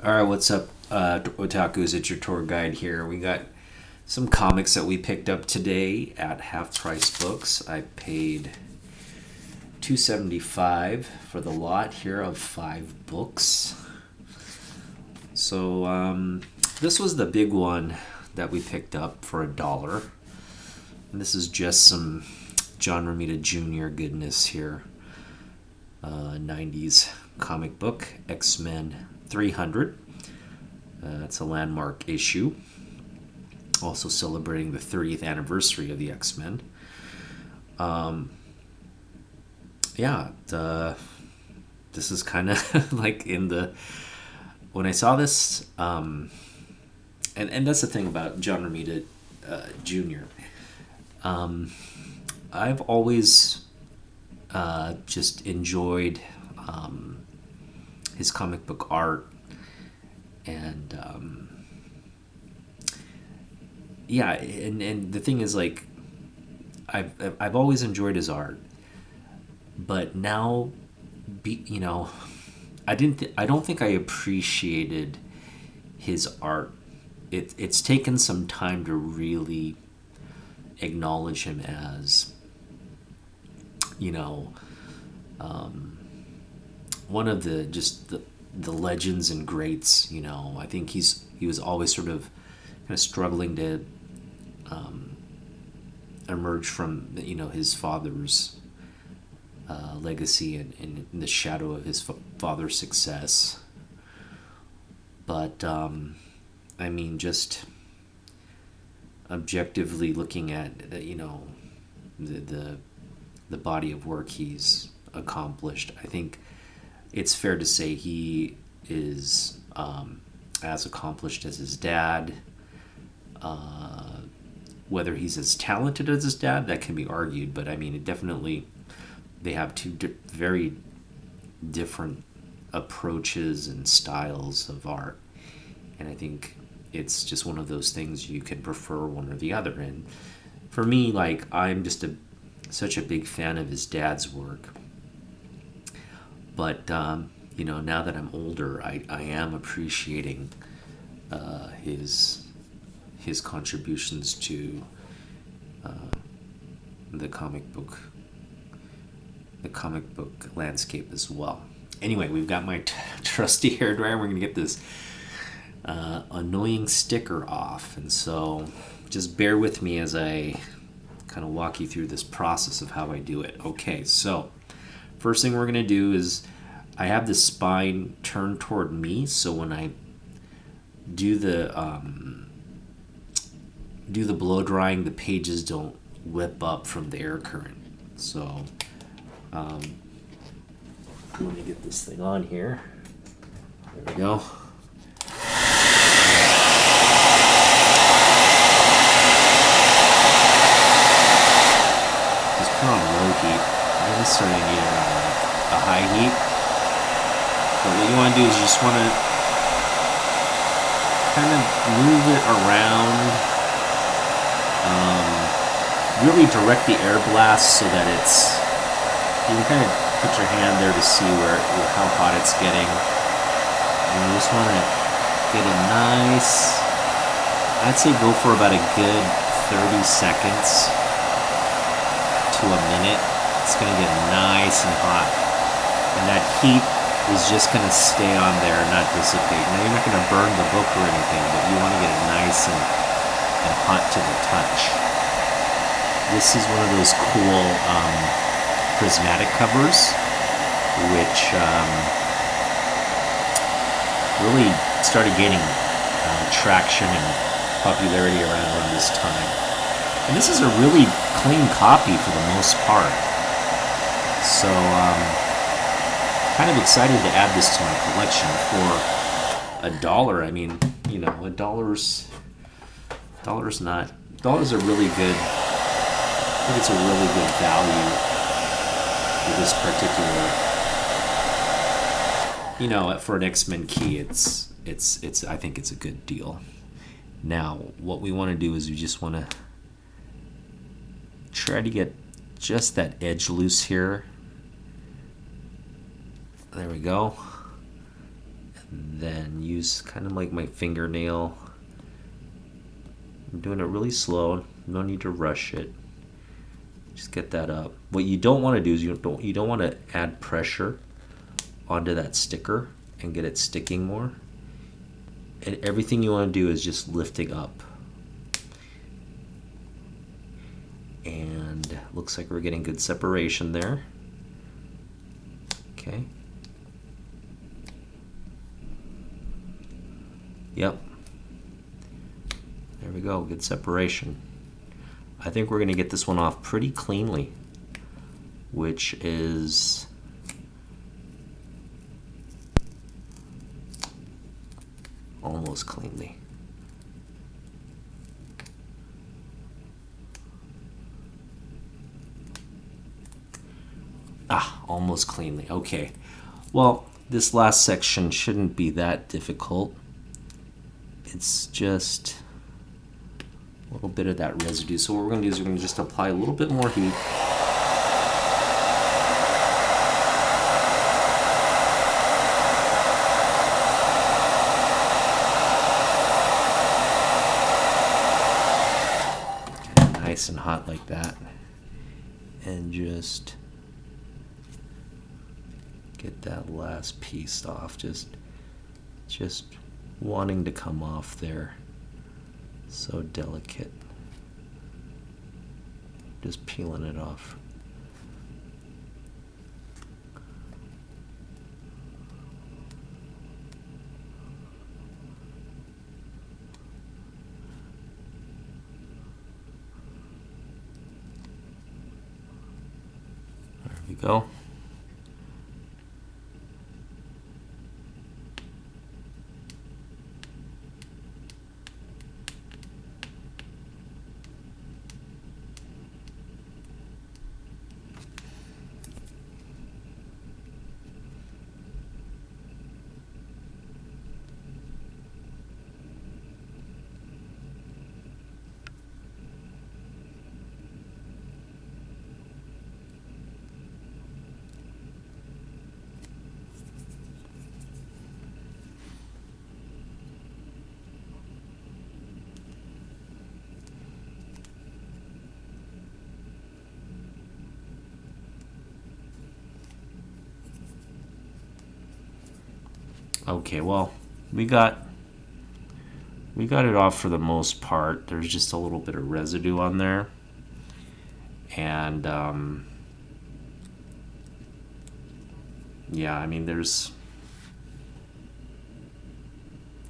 All right, what's up, otakus? It's your tour guide here. We got some comics that we picked up today at Half Price Books. I paid $2.75 for the lot here of 5 books. So this was the big one that we picked up for $1. And this is just some John Romita Jr. goodness here. 90s comic book, X-Men 300. It's a landmark issue. Also celebrating the 30th anniversary of the X-Men. This is kind of like in the... When I saw this, and that's the thing about John Romita Jr. I've always just enjoyed his comic book art, and and the thing is, like, I've always enjoyed his art, but now, I don't think I appreciated his art. It's taken some time to really acknowledge him as, one of the legends and greats. I think he was always sort of kind of struggling to emerge from his father's legacy and in the shadow of his father's success. But I mean, just objectively looking at the body of work he's accomplished, I think it's fair to say he is as accomplished as his dad. Whether he's as talented as his dad, that can be argued, but I mean, it definitely, they have two very different approaches and styles of art, and I think it's just one of those things you can prefer one or the other. And for me, like, I'm just such a big fan of his dad's work, but now that I'm older, I am appreciating his contributions to the comic book landscape as well. Anyway, we've got my trusty hairdryer. We're gonna get this annoying sticker off, and so just bear with me as I kind of walk you through this process of how I do it. Okay, so first thing we're gonna do is, I have the spine turned toward me, so when I do the blow drying, the pages don't whip up from the air current. So let me get this thing on here. There we go. Just put on low heat. I don't necessarily need it on a high heat. But what you want to do is you just want to kind of move it around. Really direct the air blast so that you can kind of put your hand there to see how hot it's getting. And you just want to get a nice, I'd say go for about a good 30 seconds to a minute. It's going to get nice and hot. And that heat is just going to stay on there and not dissipate. Now, you're not going to burn the book or anything, but you want to get it nice and hot to the touch. This is one of those cool prismatic covers, which really started gaining traction and popularity around this time. And this is a really clean copy for the most part. So kind of excited to add this to my collection for $1. I mean, $1's not... $1 are really good. I think it's a really good value for this particular... for an X-Men key, it's I think it's a good deal. Now, what we want to do is we just want to try to get just that edge loose here. There we go. And then use kind of like my fingernail. I'm doing it really slow, no need to rush it. Just get that up. What you don't want to do is you don't want to add pressure onto that sticker and get it sticking more. And everything you want to do is just lifting up. And looks like we're getting good separation there. Okay. Yep. There we go, good separation. I think we're going to get this one off pretty cleanly, which is almost cleanly. Almost cleanly. Okay. Well, this last section shouldn't be that difficult. It's just a little bit of that residue. So what we're going to do is we're going to just apply a little bit more heat. Okay, nice and hot like that. And just get that last piece off. Just wanting to come off there. So delicate. Just peeling it off. There we go. Okay, well, we got it off for the most part. There's just a little bit of residue on there. And yeah, I mean,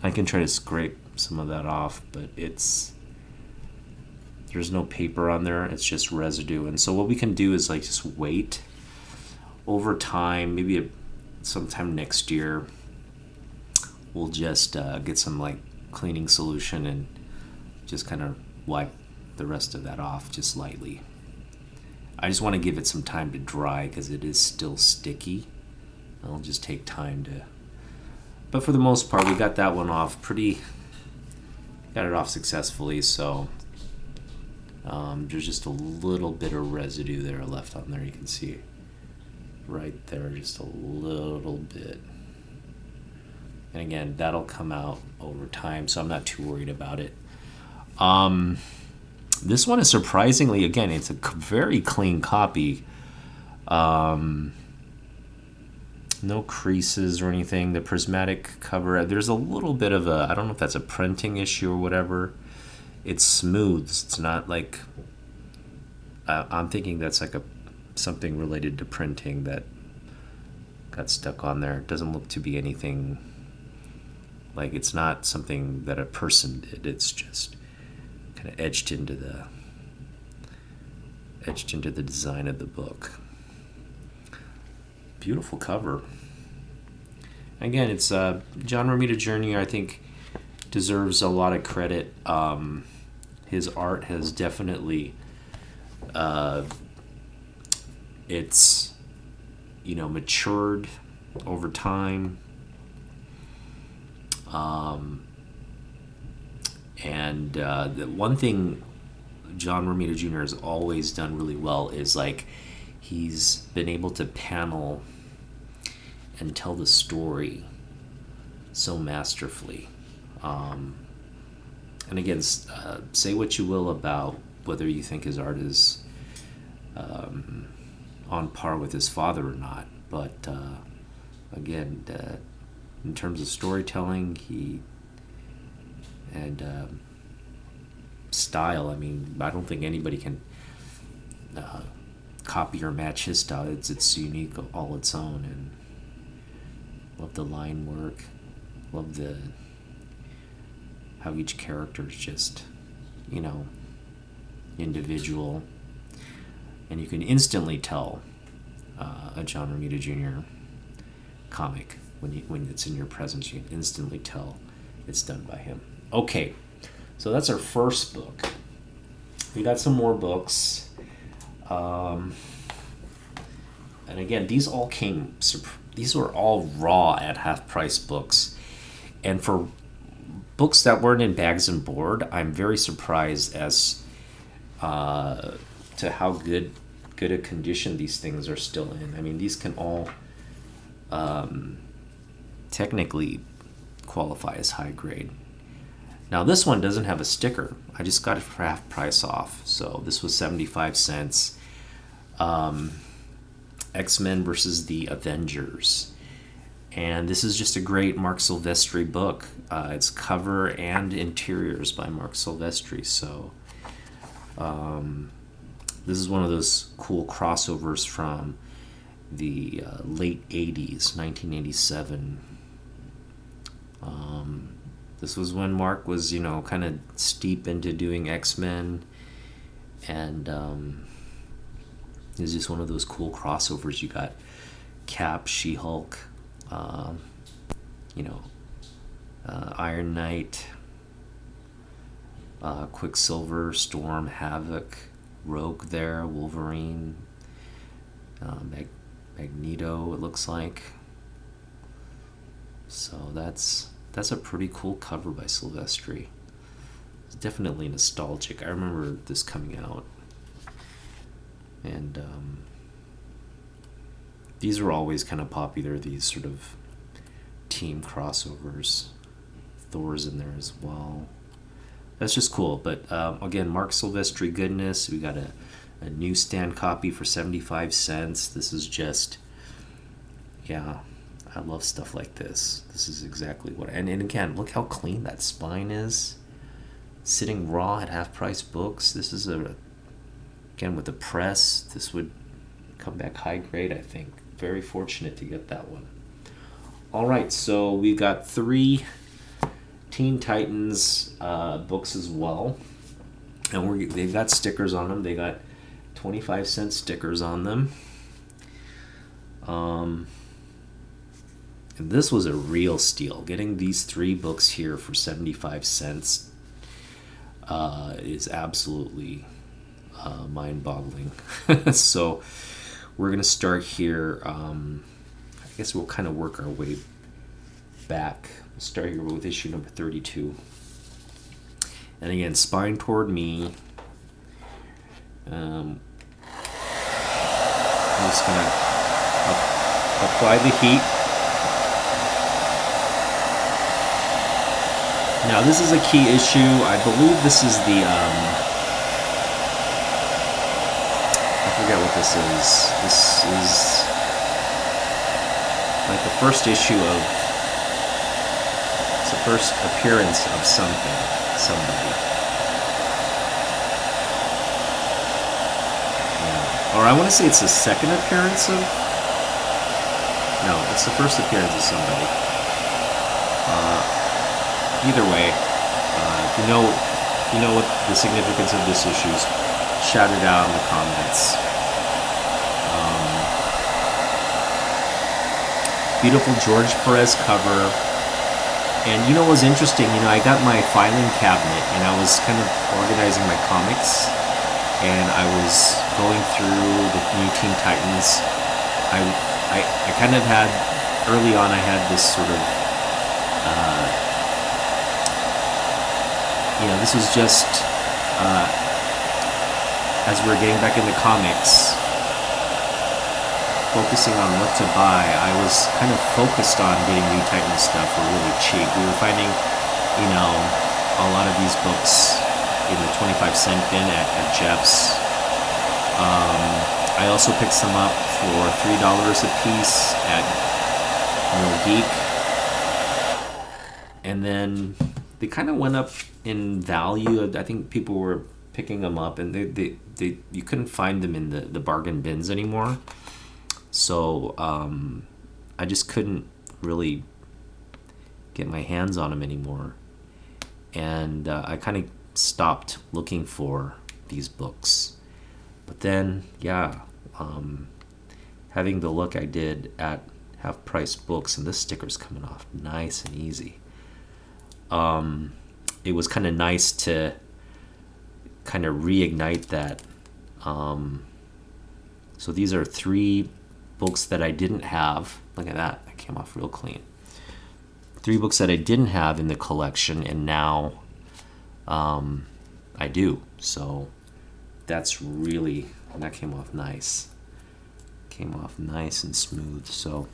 I can try to scrape some of that off, but there's no paper on there. It's just residue. And so what we can do is like just wait over time, maybe sometime next year. We'll just get some like cleaning solution and just kind of wipe the rest of that off just lightly. I just want to give it some time to dry because it is still sticky. It'll just take time to, but for the most part we got that one off got it off successfully. So there's just a little bit of residue there left on there. You can see right there, just a little bit. And again, that'll come out over time, so I'm not too worried about it. This one is surprisingly, again, it's a very clean copy. No creases or anything. The prismatic cover, there's a little bit of I don't know if that's a printing issue or whatever. It's smooth. It's not like, I'm thinking that's like something related to printing that got stuck on there. It doesn't look to be anything. Like, it's not something that a person did. It's just kind of etched into the design of the book. Beautiful cover. Again, it's John Romita Jr. I think deserves a lot of credit. His art has definitely it's matured over time. And the one thing John Romita Jr. has always done really well is like he's been able to panel and tell the story so masterfully. And again, say what you will about whether you think his art is on par with his father or not, but again, in terms of storytelling, and style, I mean, I don't think anybody can copy or match his style. It's unique, all its own, and love the line work, love how each character is just, individual, and you can instantly tell a John Romita Jr. comic when it's in your presence. You can instantly tell it's done by him. Okay, so that's our first book. We got some more books, and again, these were all raw at half price books, and for books that weren't in bags and board, I'm very surprised as to how good a condition these things are still in. I mean, these can all technically qualify as high grade. Now, this one doesn't have a sticker. I just got it for half price off, so this was 75 cents. X-Men versus the Avengers. And this is just a great Marc Silvestri book. It's cover and interiors by Marc Silvestri. So this is one of those cool crossovers from the late 80s, 1987. This was when Marc was, kind of steep into doing X-Men. And it's just one of those cool crossovers. You got Cap, She-Hulk, Iron Knight, Quicksilver, Storm, Havoc, Rogue there, Wolverine, Magneto, it looks like. So that's a pretty cool cover by Silvestri. It's definitely nostalgic. I remember this coming out. And these were always kind of popular, these sort of team crossovers. Thor's in there as well. That's just cool. But again, Marc Silvestri goodness. We got a newsstand copy for 75 cents. This is just, I love stuff like this. This is exactly what... And again, look how clean that spine is. Sitting raw at half-price books. This is again, with the press, this would come back high grade, I think. Very fortunate to get that one. All right, so we've got 3 Teen Titans books as well. And they've got stickers on them. They got 25-cent stickers on them. And this was a real steal. Getting these 3 books here for 75 cents is absolutely mind-boggling. So we're going to start here. I guess we'll kind of work our way back. We'll start here with issue number 32. And again, spine toward me. I'm just going to apply the heat. Now, this is a key issue. I believe this is the... I forget what this is. This is like the first issue of... It's the first appearance of somebody. Yeah. Or I want to say it's the second appearance of... No, it's the first appearance of somebody. Either way, if you know what the significance of this issue is, shout it out in the comments. Beautiful George Perez cover. And what was interesting? I got my filing cabinet and I was kind of organizing my comics, and I was going through the new Teen Titans. I kind of had, early on, I had this sort of this was just as we were getting back into comics, focusing on what to buy. I was kind of focused on getting New Titan stuff for really cheap. We were finding, you know, a lot of these books in the 25-cent bin at Jeff's. I also picked some up for $3 a piece at Mill Geek. And then they kind of went up in value. I think people were picking them up, and they you couldn't find them in the bargain bins anymore. So I just couldn't really get my hands on them anymore. And I kind of stopped looking for these books. But then, yeah, having the look I did at Half Price Books, and this sticker's coming off nice and easy. It was kind of nice to kind of reignite that. So these are 3 books that I didn't have. Look at that. That came off real clean. 3 books that I didn't have in the collection, and now I do. So that's really, that came off nice. Came off nice and smooth. So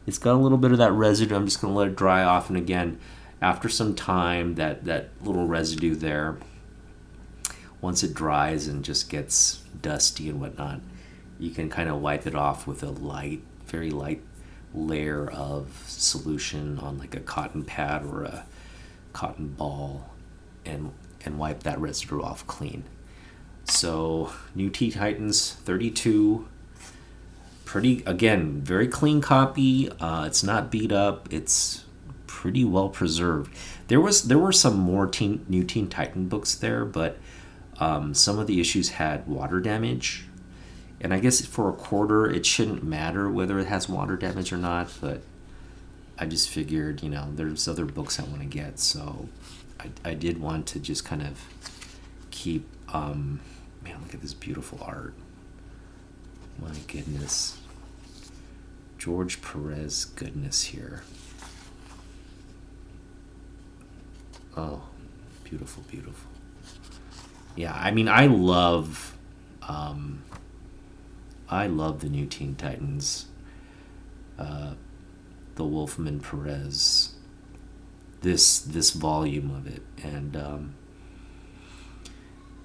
it's got a little bit of that residue. I'm just going to let it dry off. And again, after some time, that little residue there, once it dries and just gets dusty and whatnot, you can kind of wipe it off with a light, very light layer of solution on like a cotton pad or a cotton ball, and wipe that residue off clean. So New Teen Titans 32, pretty, again, very clean copy. It's not beat up. It's pretty well preserved. There were some more New Teen Titan books there, but some of the issues had water damage. And I guess for a quarter, it shouldn't matter whether it has water damage or not, but I just figured, you know, there's other books I want to get, so I did want to just kind of keep, man, look at this beautiful art. My goodness. George Perez goodness here. Oh, beautiful, beautiful. Yeah, I mean, I love the New Teen Titans, the Wolfman Perez, this volume of it, and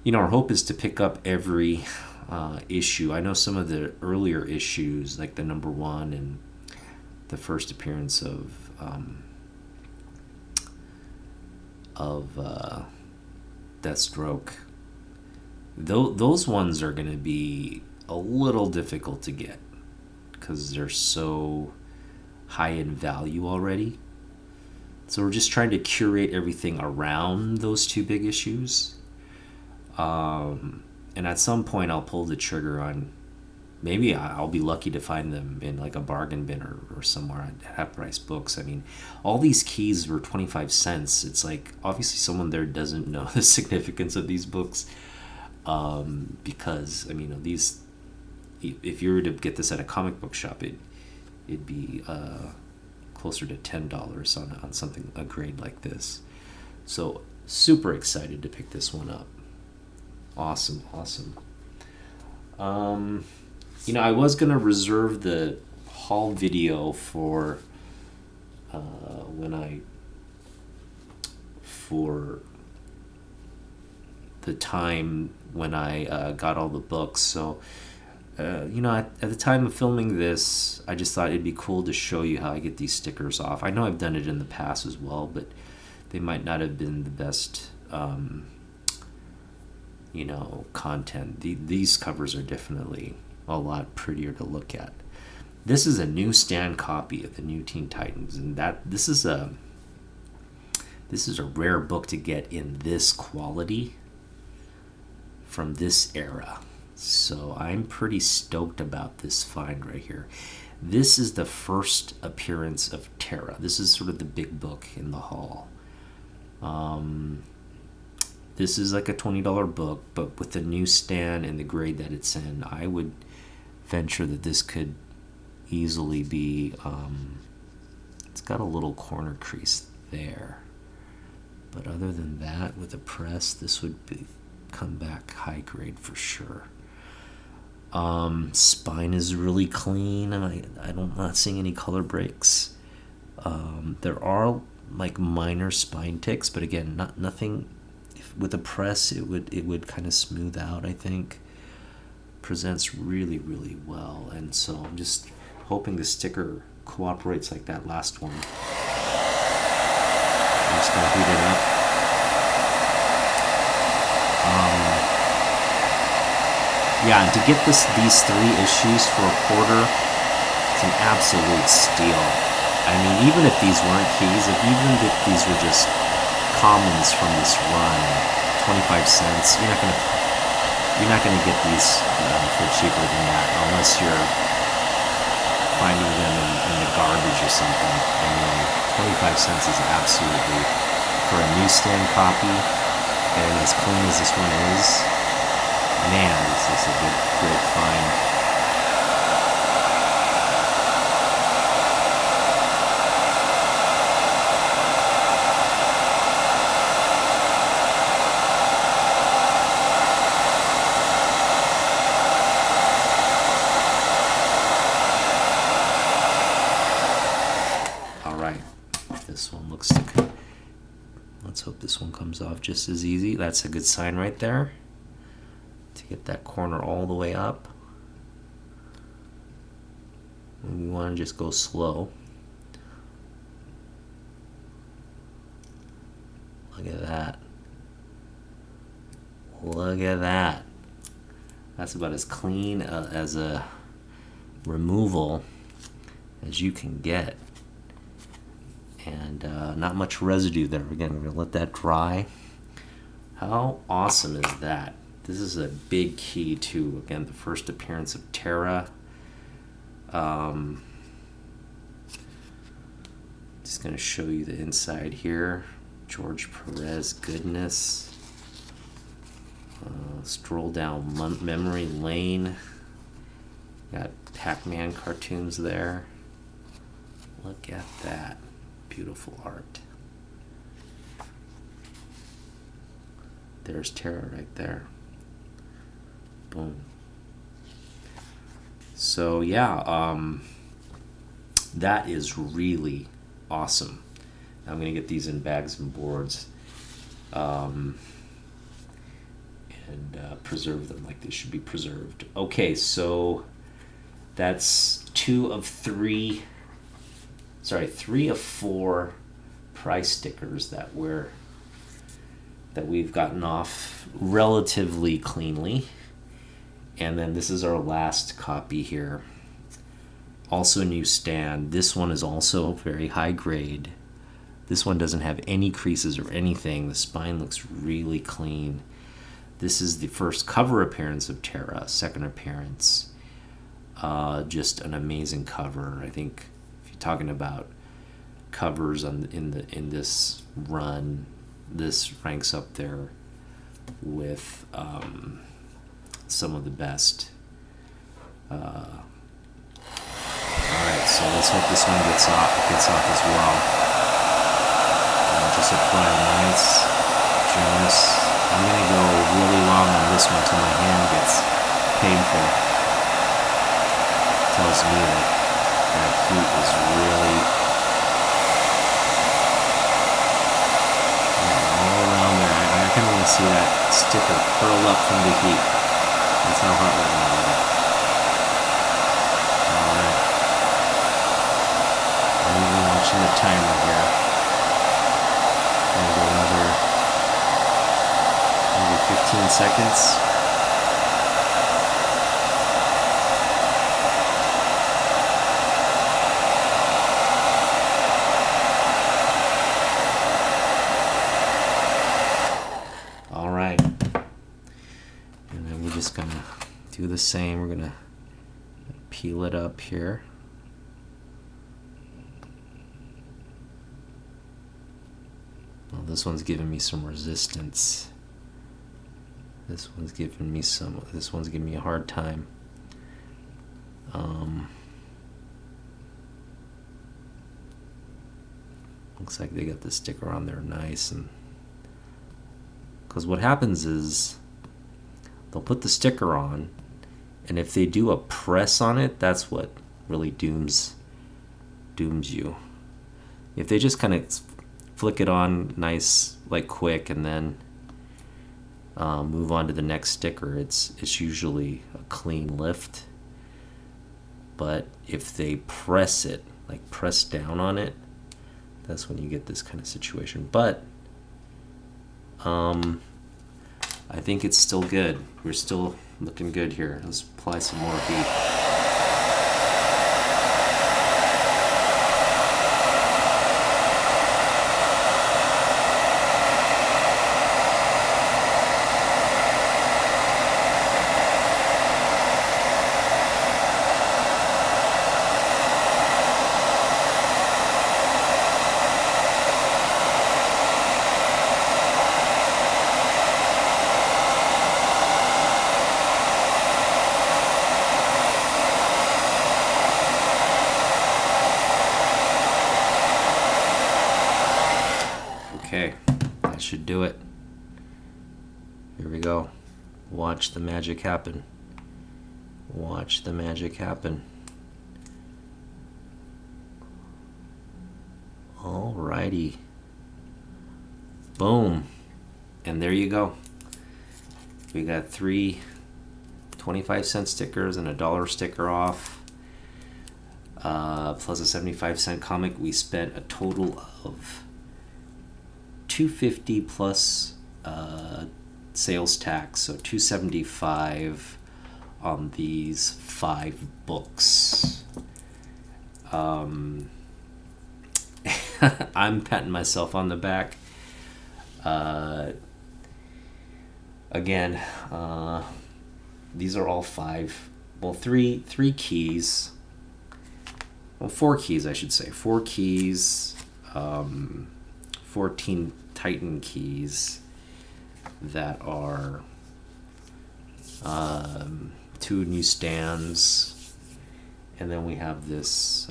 you know, our hope is to pick up every issue. I know some of the earlier issues, like the number 1 and the first appearance of Deathstroke. Those ones are going to be a little difficult to get because they're so high in value already. So we're just trying to curate everything around those 2 big issues. And at some point I'll pull the trigger on, maybe I'll be lucky to find them in like a bargain bin or somewhere at Half Price Books. I mean, all these keys were 25 cents. It's like, obviously someone there doesn't know the significance of these books. Because, I mean, these, if you were to get this at a comic book shop, it'd be closer to $10 on something, a grade like this. So super excited to pick this one up. Awesome. You know, I was gonna reserve the haul video for the time when I got all the books. So you know, at the time of filming this, I just thought it'd be cool to show you how I get these stickers off. I know I've done it in the past as well, but they might not have been the best you know, content. These covers are definitely a lot prettier to look at. This is a newsstand copy of the New Teen Titans, and this is a rare book to get in this quality from this era. So I'm pretty stoked about this find right here. This is the first appearance of Terra. This is sort of the big book in the haul. This is like a $20 book, but with the newsstand and the grade that it's in, I would venture that this could easily be, it's got a little corner crease there. But other than that, with a press, this would come back high grade for sure. Spine is really clean, and I'm not seeing any color breaks. There are like minor spine ticks, but again, nothing. With a press, it would kind of smooth out. I think presents really well, and so I'm just hoping the sticker cooperates like that last one. I'm just gonna heat it up. Yeah, and to get these 3 issues for a quarter, it's an absolute steal. I mean, even if these weren't keys, even if these were just commons from this run, 25 cents, you're not gonna get these for cheaper than that unless you're finding them in the garbage or something. I mean, 25 cents is absolutely, for a newsstand copy, and as clean as this one is, man, this is a great find. This one looks like, let's hope this one comes off just as easy. That's a good sign right there, to get that corner all the way up. And we want to just go slow. Look at that. Look at that. That's about as clean as a removal as you can get. And not much residue there. Again, we're going to let that dry. How awesome is that? This is a big key to, again, the first appearance of Terra. Just going to show you the inside here. George Perez goodness. Stroll down memory lane. Got Pac-Man cartoons there. Look at that. Beautiful art. There's Terra right there. Boom. So yeah, that is really awesome. I'm gonna get these in bags and boards, and preserve them like they should be preserved. Okay, so that's 3 of 4 price stickers that we've gotten off relatively cleanly. And then this is our last copy here. Also a new stand. This one is also very high grade. This one doesn't have any creases or anything. The spine looks really clean. This is the first cover appearance of Terra, second appearance. Just an amazing cover. I think if you're talking about covers in this run, this ranks up there with some of the best. Alright, so let's hope this one gets off as well. Just apply a nice, generous. I'm gonna go really long on this one till my hand gets painful. Tells me that heat is really all around there. I kind of want to see that sticker curl up from the heat. That's how hot we're going to get it. Alright. I'm even watching the timer here. Maybe another 15 seconds. Gonna do the same. We're gonna peel it up here. Well, this one's giving me some resistance. This one's giving me a hard time. Looks like they got the sticker on there nice, and because what happens is they'll put the sticker on, and if they do a press on it, that's what really dooms you. If they just kind of flick it on nice, like quick, and then move on to the next sticker, it's usually a clean lift. But if they press it, like press down on it, that's when you get this kind of situation. But I think it's still good. We're still looking good here. Let's apply some more heat. Okay, that should do it. Here we go. Watch the magic happen. Watch the magic happen. Alrighty. Boom. And there you go. We got 3 25-cent stickers and a $1 sticker off. Plus a 75-cent comic. We spent a total of $250 plus sales tax, so $275 on these 5 books. I'm patting myself on the back. Again, these are all 5, well, three keys. Well, 4 keys, I should say. 4 keys, 14 Titan keys that are 2 new stands, and then we have this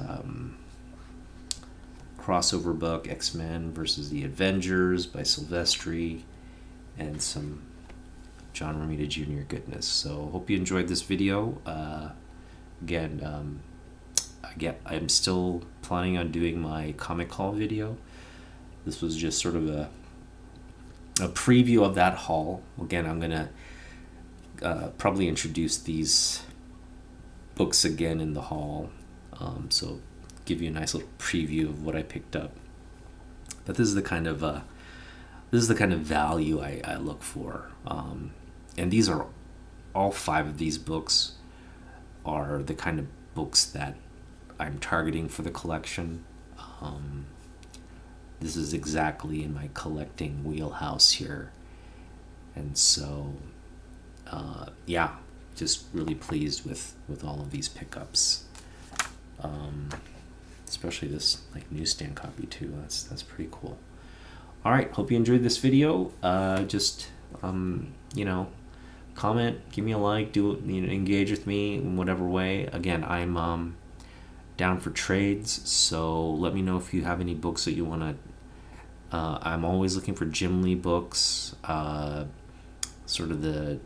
crossover book, X-Men versus the Avengers by Silvestri, and some John Romita Jr. goodness. So hope you enjoyed this video. Again, I'm still planning on doing my comic haul video. This was just sort of a preview of that haul. Again, I'm going to probably introduce these books again in the haul. So give you a nice little preview of what I picked up. But this is the kind of value I look for. And these are all 5 of these books are the kind of books that I'm targeting for the collection. This is exactly in my collecting wheelhouse here. And so, yeah, just really pleased with all of these pickups. Especially this like newsstand copy too. That's pretty cool. All right, hope you enjoyed this video. Just you know, comment, give me a like, engage with me in whatever way. Again, I'm down for trades, so let me know if you have any books that you want to. I'm always looking for Jim Lee books, sort of the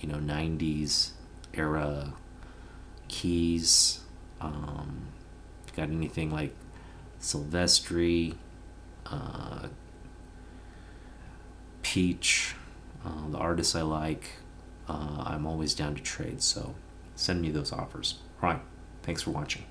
90s era keys. Got anything like Silvestri, Peach, the artists I like. I'm always down to trade, so send me those offers. All right, thanks for watching.